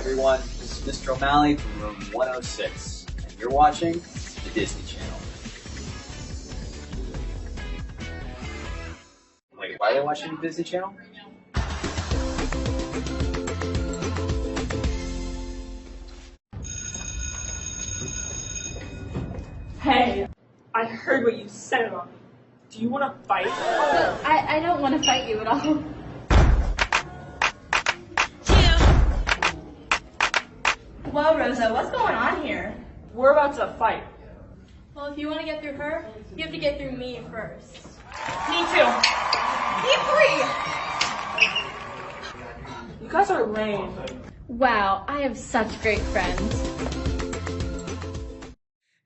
everyone. This is Mr. O'Malley from room 106, and you're watching the Disney Channel. Wait, why are they watching the Disney Channel? Hey, I heard what you said about me. Do you want to fight? I don't want to fight you at all. Whoa, Rosa, what's going on here? We're about to fight. Well, if you want to get through her, you have to get through me first. Me too. Be free! You guys are lame. Wow, I have such great friends.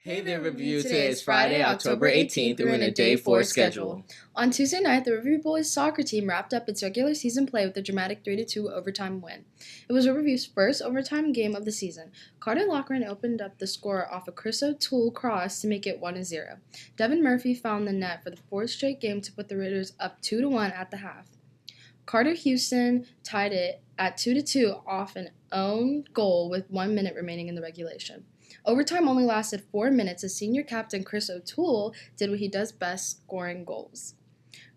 Hey there, Review. Today is Friday, October 18th. We're in a day 4 schedule. On Tuesday night, the Riverview Boys soccer team wrapped up its regular season play with a dramatic 3-2 overtime win. It was Riverview's first overtime game of the season. Carter Loughran opened up the score off a Chris O'Toole cross to make it 1-0. Devin Murphy found the net for the fourth straight game to put the Raiders up 2-1 at the half. Carter Houston tied it at 2-2 off an own goal with 1 minute remaining in the regulation. Overtime only lasted 4 minutes as senior captain Chris O'Toole did what he does best, scoring goals.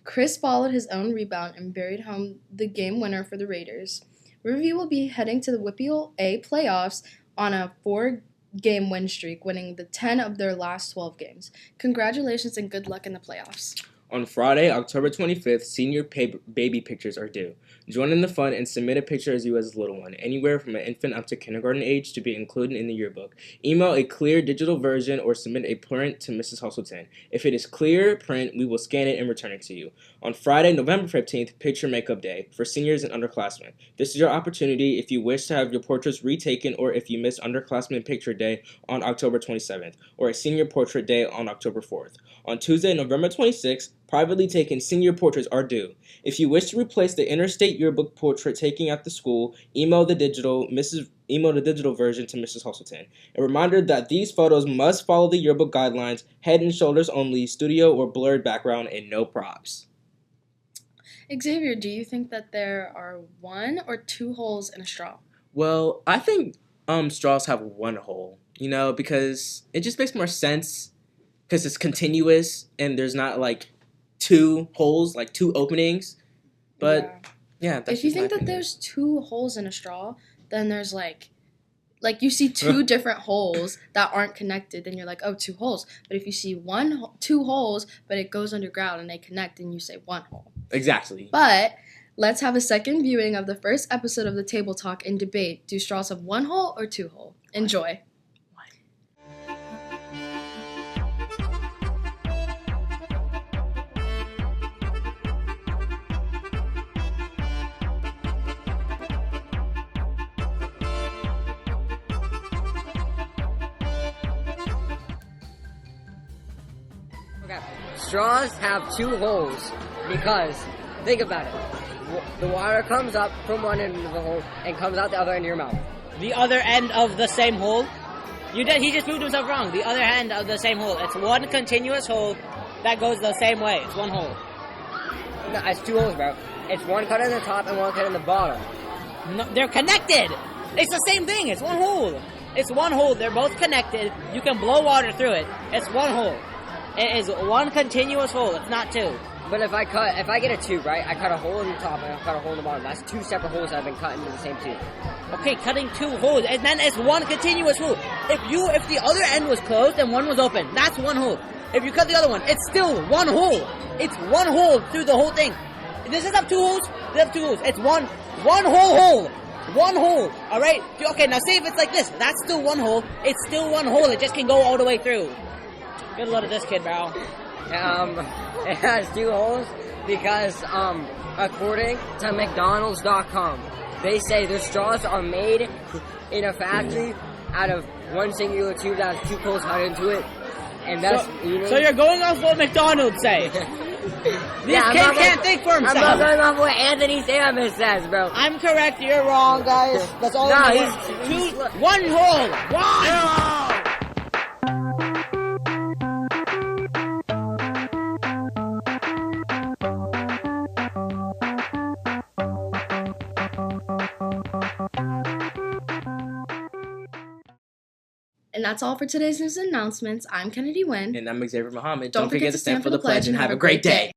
Chris followed his own rebound and buried home the game winner for the Raiders. Riverview will be heading to the WPIAL A playoffs on a 4-game win streak, winning the 10 of their last 12 games. Congratulations and good luck in the playoffs. On Friday, October 25th, senior baby pictures are due. Join in the fun and submit a picture as you as a little one, anywhere from an infant up to kindergarten age, to be included in the yearbook. Email a clear digital version or submit a print to Mrs. Hustleton. If it is clear print, we will scan it and return it to you. On Friday, November 15th, Picture Makeup Day for seniors and underclassmen. This is your opportunity if you wish to have your portraits retaken or if you missed underclassmen picture day on October 27th or a senior portrait day on October 4th. On Tuesday, November 26th, privately taken senior portraits are due. If you wish to replace the interstate yearbook portrait taken at the school, email the digital version to Mrs. Hustleton. A reminder that these photos must follow the yearbook guidelines, head and shoulders only, studio or blurred background, and no props. Xavier, do you think that there are 1 or 2 holes in a straw? Well, I think straws have 1 hole, because it just makes more sense because it's continuous and there's not like 2 holes, like 2 openings. But yeah, that's if you just my think that opinion. there's 2 holes in a straw, then there's like you see 2 different holes that aren't connected, then you're like, oh, 2 holes. But if you see 2 holes, but it goes underground and they connect, then you say 1 hole. Exactly. But let's have a second viewing of the first episode of the Table Talk and debate. Do straws have 1 hole or 2 hole? Enjoy. Okay. Straws have 2 holes because, think about it, the water comes up from one end of the hole and comes out the other end of your mouth. The other end of the same hole? He just proved himself wrong. The other end of the same hole. It's one continuous hole that goes the same way. It's 1 hole. No, it's 2 holes, bro. It's one cut in the top and one cut in the bottom. No, they're connected. It's the same thing. It's 1 hole. It's 1 hole. They're both connected. You can blow water through it. It's 1 hole. It is 1 continuous hole. It's not 2. But if I get a tube, right, I cut a hole in the top and I cut a hole in the bottom. That's 2 separate holes that have been cut into the same tube. Okay, cutting 2 holes, and then it's 1 continuous hole. If the other end was closed and one was open, that's 1 hole. If you cut the other one, it's still 1 hole. It's 1 hole through the whole thing. Does this have 2 holes? They have 2 holes. It's one whole hole. 1 hole. All right. Okay. Now, say if it's like this, that's still 1 hole. It's still 1 hole. It just can go all the way through. Good luck to this kid, bro. It has 2 holes because, according to McDonald's.com, they say the straws are made in a factory out of 1 singular tube that has 2 holes cut into it, and that's so you're going off what McDonald's say. This kid can't think for himself. I'm not going off what Anthony Samus says, bro. I'm correct. You're wrong, guys. That's all. No, 1 hole. 1 hole. And that's all for today's news and announcements. I'm Kennedy Wynn. And I'm Xavier Muhammad. Don't forget to stand for the pledge and have a great day.